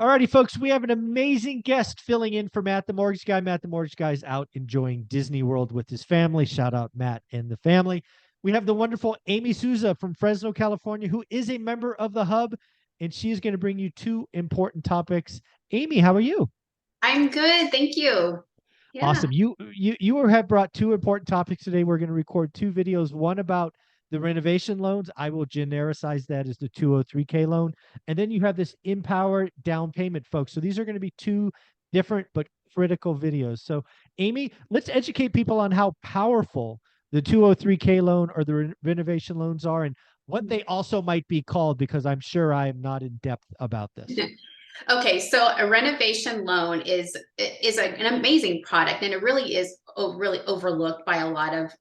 Alrighty, folks, we have an amazing guest filling in for Matt the Mortgage Guy. Matt the Mortgage Guy is out enjoying Disney World with his family. Shout out Matt and the family. We have the wonderful Amy Souza from Fresno, California, who is a member of the Hub, and she is going to bring you two important topics. Amy, how are you? I'm good, thank you. Yeah. Awesome. You have brought two important topics today. We're going to record two videos. One about the renovation loans. I will genericize that as the 203K loan. And then you have this Empower down payment, folks. So these are going to be two different but critical videos. So Amy, let's educate people on how powerful the 203K loan or the renovation loans are and what they also might be called, because I'm sure I am not in depth about this. Okay, so a renovation loan is an amazing product, and it really is really overlooked by a lot of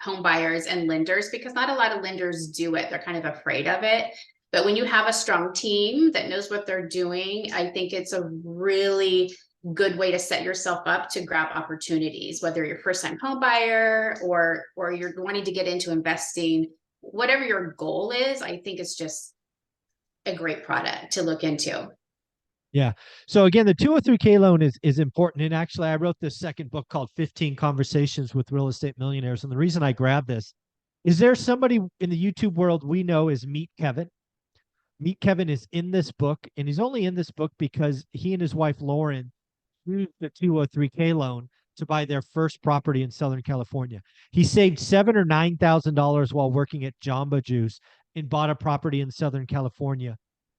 home buyers and lenders because not a lot of lenders do it. They're kind of afraid of it. But when you have a strong team that knows what they're doing, I think it's a really good way to set yourself up to grab opportunities, whether you're a first-time home buyer or you're wanting to get into investing, whatever your goal is. I think it's just a great product to look into. Yeah. So again, the 203K loan is important. And actually, I wrote this second book called 15 Conversations with Real Estate Millionaires. And the reason I grabbed this is there somebody in the YouTube world we know is Meet Kevin. Meet Kevin is in this book, and he's only in this book because he and his wife Lauren used the 203K loan to buy their first property in Southern California. He saved $7,000 or $9,000 while working at Jamba Juice and bought a property in Southern California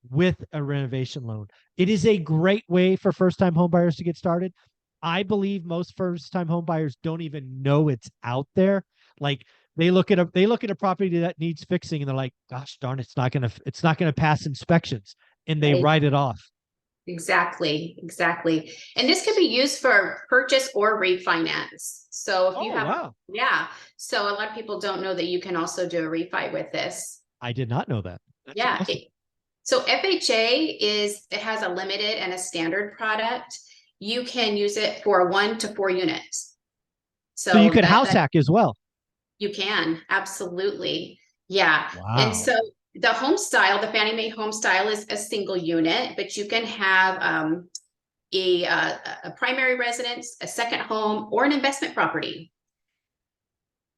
with a renovation loan. It is a great way for first-time homebuyers to get started. I believe most first-time homebuyers don't even know it's out there. Like they look at a property that needs fixing and they're like, gosh darn, it's not gonna pass inspections, and they Right. write it off. Exactly, exactly. And this can be used for purchase or refinance. So if you Oh have, wow. yeah. So a lot of people don't know that you can also do a refi with this. I did not know that. That's Yeah. awesome. So FHA it has a limited and a standard product. You can use it for 1 to 4 units. So you So could house that hack as well. you can, absolutely. Yeah. And Wow. so the home style, the Fannie Mae home style is a single unit, but you can have a primary residence, a second home, or an investment property.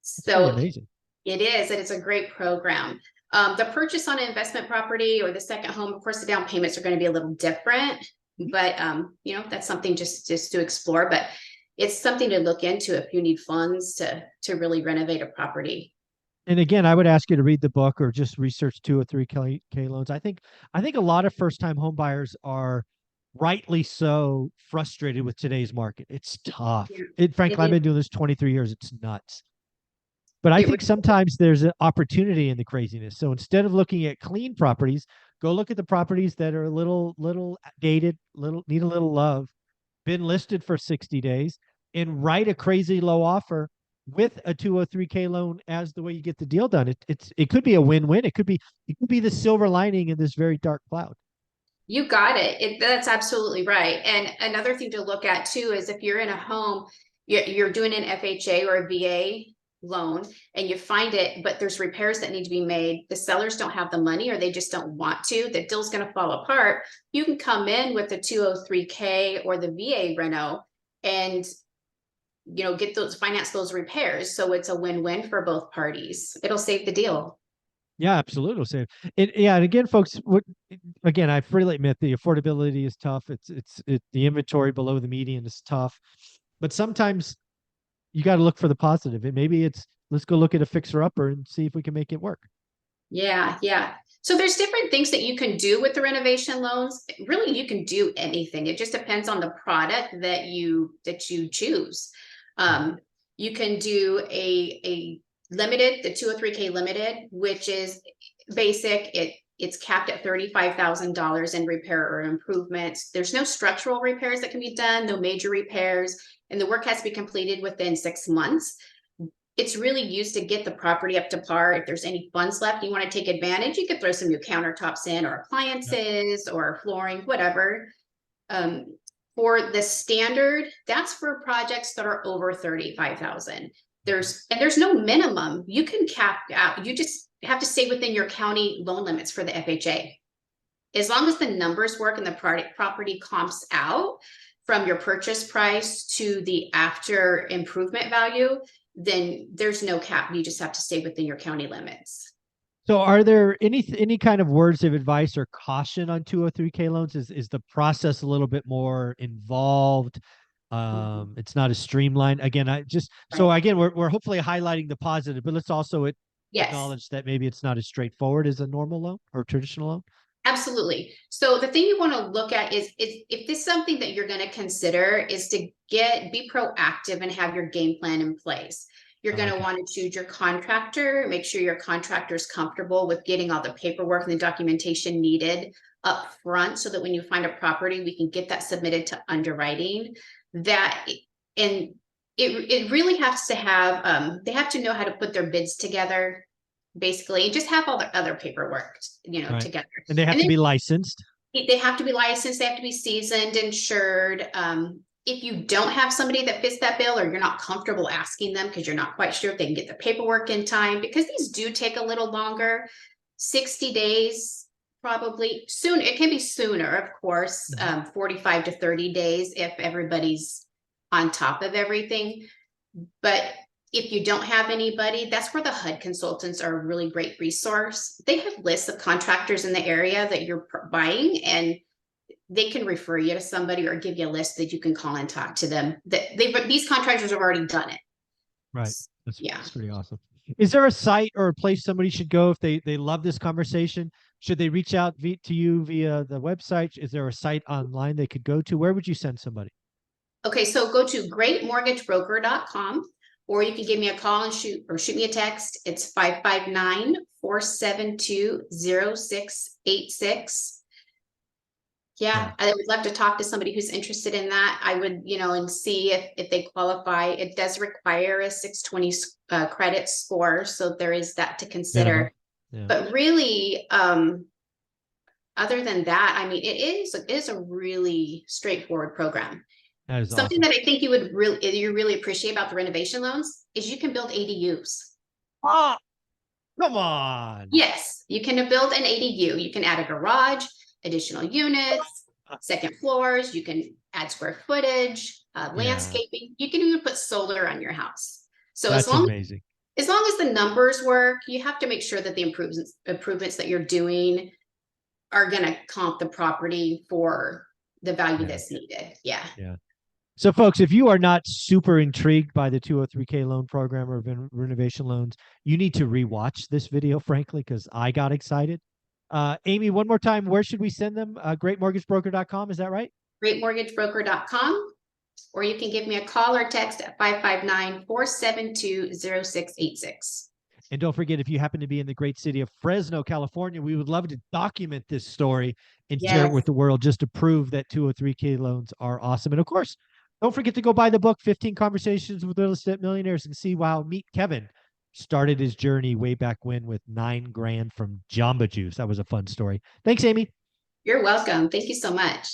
That's pretty So amazing. it is, and it's a great program. The purchase on an investment property or the second home, of course, the down payments are going to be a little different, but that's something just to explore. But it's something to look into if you need funds to really renovate a property. And again, I would ask you to read the book or just research 203K loans. I think a lot of first-time home buyers are rightly so frustrated with today's market. It's tough. Yeah. Frankly, I've It, been doing this 23 years. It's nuts. But I it, think sometimes there's an opportunity in the craziness. So instead of looking at clean properties, go look at the properties that are a little dated, little need a little love, been listed for 60 days, and write a crazy low offer with a 203K loan as the way you get the deal done. It could be a win-win. It could be the silver lining in this very dark cloud. You got it. That's absolutely right. And another thing to look at too is if you're in a home, you're doing an FHA or a VA loan and you find it, but there's repairs that need to be made. The sellers don't have the money or they just don't want to. The deal's going to fall apart. You can come in with the 203K or the VA reno and get those finance those repairs. So it's a win-win for both parties. It'll save the deal. Yeah, absolutely. So yeah, and again, folks, again, I freely admit the affordability is tough. The inventory below the median is tough, but sometimes you got to look for the positive. And maybe it's let's go look at a fixer upper and see if we can make it work. Yeah, yeah. So there's different things that you can do with the renovation loans. Really, you can do anything. It just depends on the product that you choose. Um, you can do a limited, the 203K limited, which is basic. It's capped at $35,000 in repair or improvements. There's no structural repairs that can be done, no major repairs, and the work has to be completed within 6 months. It's really used to get the property up to par. If there's any funds left, you want to take advantage, you could throw some new countertops in or Yep. appliances or flooring, whatever. Um, for the standard, that's for projects that are over 35,000. There's no minimum. You can cap out. You just have to stay within your county loan limits for the FHA. as long as the numbers work and the property comps out from your purchase price to the after improvement value, then there's no cap. You just have to stay within your county limits. So are there any kind of words of advice or caution on 203K loans? Is the process a little bit more involved? It's not as streamlined. Again, so Right. again, we're hopefully highlighting the positive, but let's also Yes. acknowledge that maybe it's not as straightforward as a normal loan or traditional loan. Absolutely. So the thing you want to look at is if this is something that you're going to consider is to be proactive and have your game plan in place. You're I going to like it. want to choose your contractor, make sure your contractor is comfortable with getting all the paperwork and the documentation needed up front so that when you find a property, we can get that submitted to underwriting. That and it really has to have they have to know how to put their bids together basically, and just have all the other paperwork, Right. together. And they have And to then be licensed. they have to be licensed, they have to be seasoned, insured. If you don't have somebody that fits that bill, or you're not comfortable asking them because you're not quite sure if they can get the paperwork in time, because these do take a little longer, 60 days, probably soon. It can be sooner, of course, 45 to 30 days if everybody's on top of everything. But if you don't have anybody, that's where the HUD consultants are a really great resource. They have lists of contractors in the area that you're buying, and they can refer you to somebody or give you a list that you can call and talk to them. These contractors have already done it. Right. Yeah. That's pretty awesome. Is there a site or a place somebody should go if they love this conversation? Should they reach out to you via the website? Is there a site online they could go to? Where would you send somebody? Okay, so go to greatmortgagebroker.com, or you can give me a call and shoot me a text. It's 559-472-0686. Yeah, I would love to talk to somebody who's interested in that. I would, and see if they qualify. It does require a 620 credit score, so there is that to Minimum. consider. Yeah. But really, other than that, I mean, it is a really straightforward program. That is Something awesome. that I think you really appreciate about the renovation loans is you can build ADUs. Oh, come on. Yes, you can build an ADU. You can add a garage, additional units, second floors. You can add square footage, Yeah, landscaping. You can even put solar on your house. So that's amazing. as long as the numbers work, you have to make sure that the improvements that you're doing are going to comp the property for the value Yeah, that's needed. Yeah. yeah. So, folks, if you are not super intrigued by the 203K loan program or renovation loans, you need to rewatch this video, frankly, because I got excited. Amy, one more time, where should we send them? Greatmortgagebroker.com, is that right? Greatmortgagebroker.com, or you can give me a call or text at 559-472-0686. And don't forget, if you happen to be in the great city of Fresno, California, we would love to document this story and share it Yes, with the world just to prove that 203K loans are awesome. And of course, don't forget to go buy the book, 15 Conversations with Real Estate Millionaires, and see how Meet Kevin started his journey way back when with 9 grand from Jamba Juice. That was a fun story. Thanks, Amy. you're welcome. Thank you so much.